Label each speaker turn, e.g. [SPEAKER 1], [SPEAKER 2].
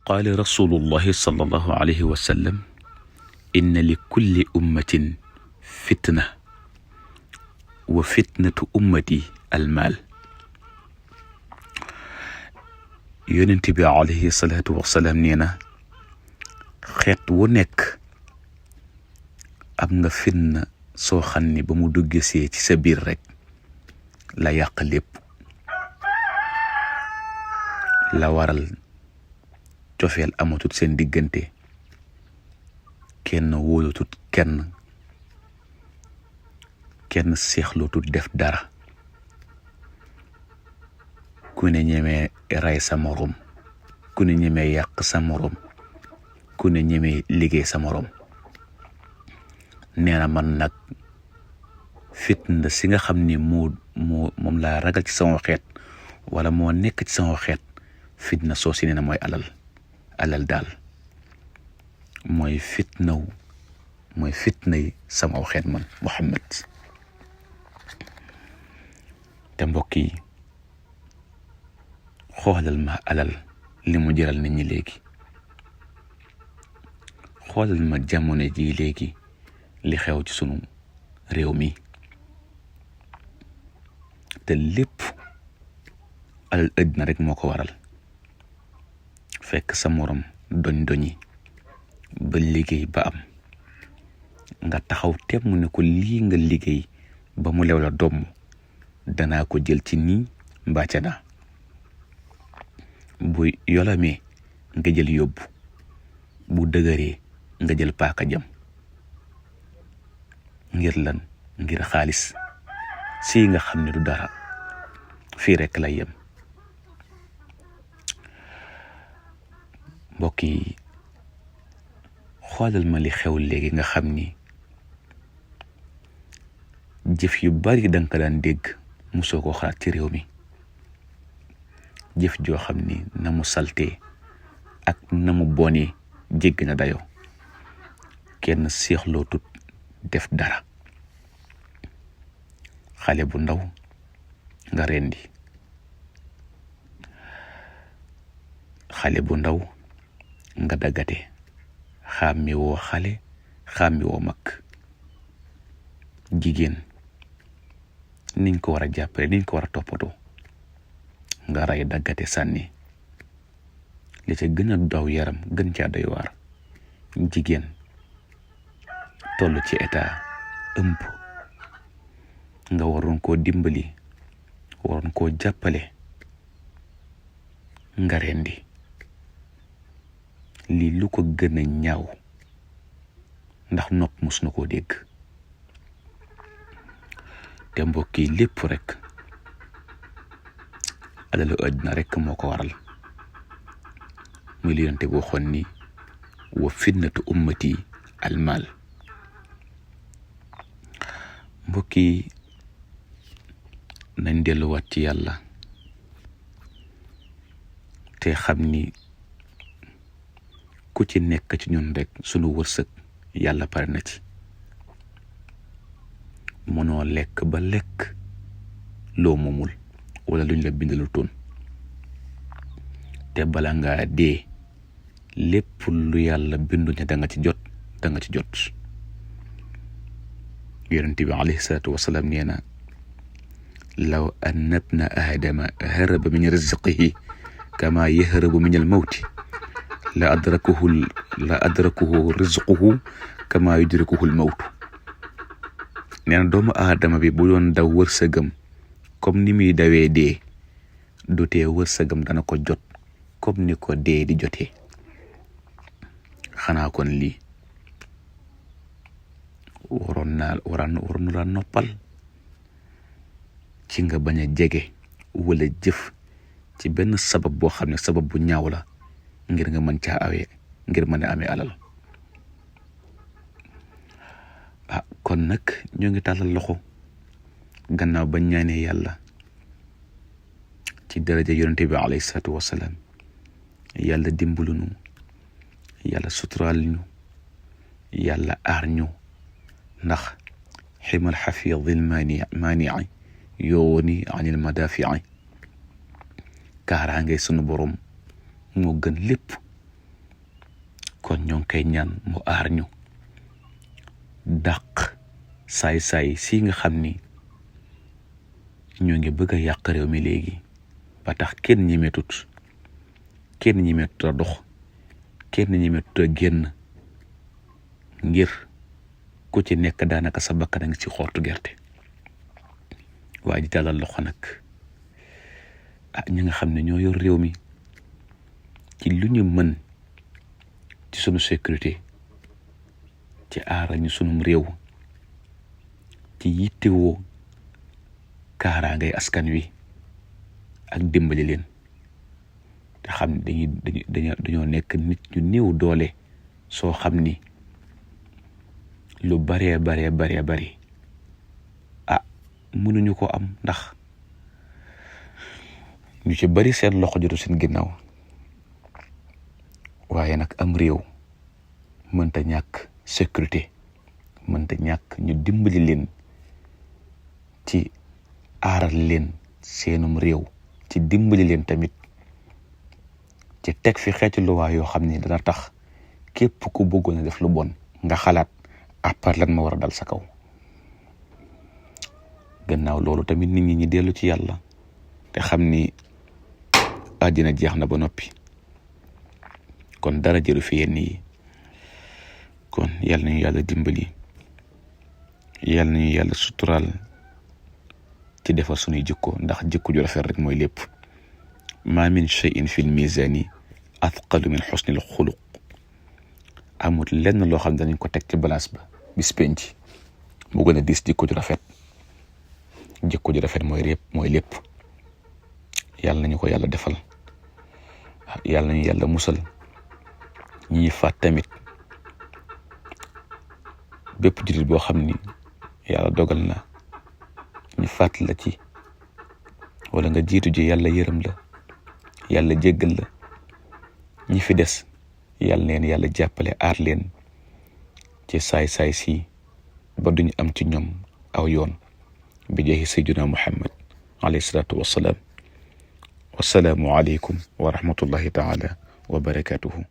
[SPEAKER 1] qaala rasulullahi sallallahu alayhi wa sallam inna li kulli ummatin fitna wa fitnatu ummati almaal. yonent bi alayhi salaatu wasalaam nee na xeet wu nekk am nga fitna soo xam ni ba mu duggesee ci sa biir rek la yàq lépp, la waral cofeel amatut seen diggante, kenn wóolatut kenn seexlutut def dara, ku ne ñemee rey sa morom, ku ne ñemee yàq sa morom, ku ne ñemee liggéey sa morom. nee na man nag fitna si nga xam ni moom laa ragal ci sama xeet wala moo nekk ci sama xeet, fitna soo si nee na mooy alal daal mooy fitnay sama xeet man Muhammad. te mbokk yi xoolal ma alal li mu jëral nit ñi léegi, xoolal ma jamono ji léegi li xew ci sunu réew mi, te lépp alal àddina rek moo ko waral. fekk sa morom doñi ba liggéey ba am, nga taxaw temm ne ko lii nga liggéey ba mu lew la doom danaa ko jël ci nii mbaa ca naa. bu yolamee nga jël yóbbu, bu dëgëree nga jël paaka jam. ngir lan? ngir xaalis si nga xam ne du dara, fii rekk lay yem. mbokk yi xoolal ma li xew léegi nga xam ni jëf yu bari danga ko daan dégg musoo ko xalaat ci réew mi. jëf joo xam ni na mu saltee ak na mu bonee jégg na dayoo, kenn seexloo tut def dara. xale bu ndaw nga rendi, xale bu ndaw nga daggate, xàmmi woo xale, xàmmi woo mag. jigéen niñ ko war a jàppale, niñ ko war a toppatoo, nga rey daggate sànni. li ca gën a daw yaram gën caa doy waar, jigéen toll ci état ëmb, nga waroon koo dimbali, waroon koo jàppale, nga rendi. lii lu ko gën a ñaaw ndax nopp mus na koo dégg. te mbokk yi lépp rek alalu àddina rek moo ko waral. muy li Yonent bi waxoon ni wa fitnatu ummati almaal. mbokk yi nañ delluwaat ci yàlla te xam ni ku ci nekk ci ñun rek sunu wërsëg yàlla pare na ci. mënoo lekk ba lekk loo moomul wala luñ la bindalu toon, te bala ngaa dee lépp lu yàlla bindu ne danga ci jot. yonent bi alayhi salaatu wasalaam nee na law anna ibna aadama haraba min rizqihi kama yahrabu min al mawti la adrakuhu rizquhu kama yudrikuhu al mawtu. nee na doomu aadama bi bu doon daw wërsëgam comme ni muy dawee dee, du tee wërsëgam dana ko jot comme ni ko dee di jotee. xanaa kon lii waroon la noppal ci nga bañ a jege wala jëf ci benn sabab boo xam ne sabab bu ñaaw la ngir nga mën caa ngir mën a amee alal. kon nag ñoo ngi tàllal loxo gannaaw ba ñaanee yàlla ci daraja yonente bi alayhi salaatu wasalaam, yàlla dimbalu ñu, yàlla suturaal ñu, yàlla aar ñu, ndax ximal xafidil maanii yooni anil madafii. kaaraange sunu borom moo gën lépp kon ñoo ngi koy ñaan mu aar ñu dàq saay-saay si nga xam ni ñoo ngi bëgg a yàq réew mi léegi ba tax kenn ñemetut a dox kenn ñemetut a génn ngir ku ci nekk daanaka sa bakkan a ngi ci xortu gerte. waa ji tàllal loxo nag ñi nga xam ne ñoo yor réew mi ci lu ñu mën ci sunu sécurité, ci aaral ñu sunum réew, ci yittewoo kaaraangay askan wi ak dimbali leen te xam ne dañoo nekk nit ñu néew doole soo xam ni lu baree bari mënuñu ko am ndax ñu ci bari seen loxo jotu seen ginnaaw. waaye nag am réew mënta ñàkk sécurité, mënta ñàkk ñu dimbali leen ci aaral leen seenum réew, ci dimbali leen tamit ci teg fi xeeti luwaa yoo xam ni dana tax képp ku bëggoon a def lu bon nga xalaat après lan ma war a dal sa kaw. gannaaw loolu tamit nit ñi dellu ci yàlla te xam ni àddina jeex na ba noppi, kon dara jëru fi yenn yi. kon yàlla nañu yàlla dimbali, yàlla nañu yàlla suturaal ci defar sunuy jikko, ndax jikko ju rafet rek mooy lépp. ma min shay'in fil mizani athqalu min husnil xuluq. amut lenn loo xam ne dañ ko teg ci balance ba bis penc mu gën a diis jikko ju rafet. jikko ju rafet mooy lépp. yàlla nañu ko yàlla defal, yàlla nañu yàlla musal. ñi faat tamit bépp jullit boo xam ni yàlla dogal na ñu faat la ci wala nga jiitu ji, yàlla yërëm la, yàlla jéggal la. ñi fi des yàlla neen yàlla jàppale aar leen ci saay-saay si ba duñu am ci ñoom aw yoon. bi jeexi sayyidina Muhammad alayhi salaatu wassalaam. wassalaamu aleykum wa rahmatullahi taala wa barakatuhu.